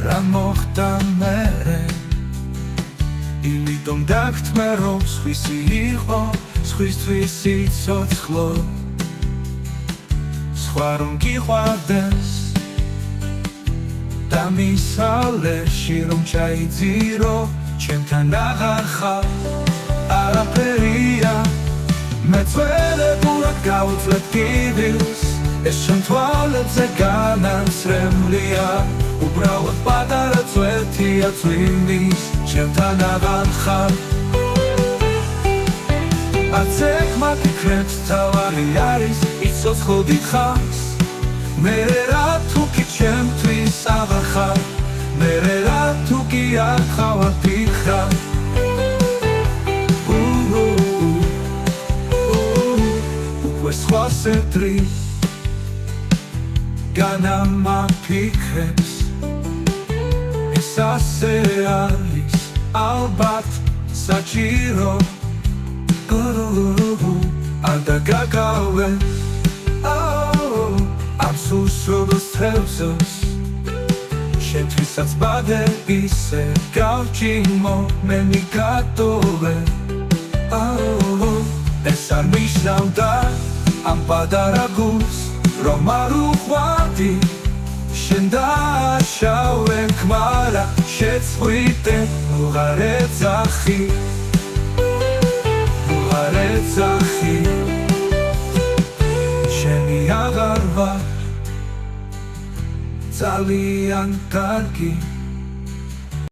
რა მოხდა მერე იმიტომ დაგთმე რომ სხვისი იყო სხვისთვის იცოცხლო სხვა რომ გიყვარდეს და მისალეში რომ ჩაიძირო ჩემთან აღარ ხარ არაფერია მე ძველებურად გავუძლებ კიდილს ეს ჩემ თვალებზე განაცრემლია უბრალოდ პატარა წვეთია წვიმის ჩემთან აღარ ხარ აცექ მაფიქრებს თავარი არის იცოცხლო დიდხანს მერე რა თუკი ჩემთვის აღარ ხარ მერე რა თუკი არ ხავარ ფიქრა უკვე სხვას ეტრის განამაფიქრებს ეს ასე არის ალბათ საჭირო არ დაგაკავე ამ სუსრობას თევზებს შენთვისაც ბადებისე გავჭიმო მე მიგატოვე ეს არ ნიშნავდა ამ პატარა გულს რომ არ უყვარდი შენ დააშავე ქმარა შეწყვიტე უღარ ეძახი უღარ ეძახი შენი აღარ ვარ ძალიან კარგი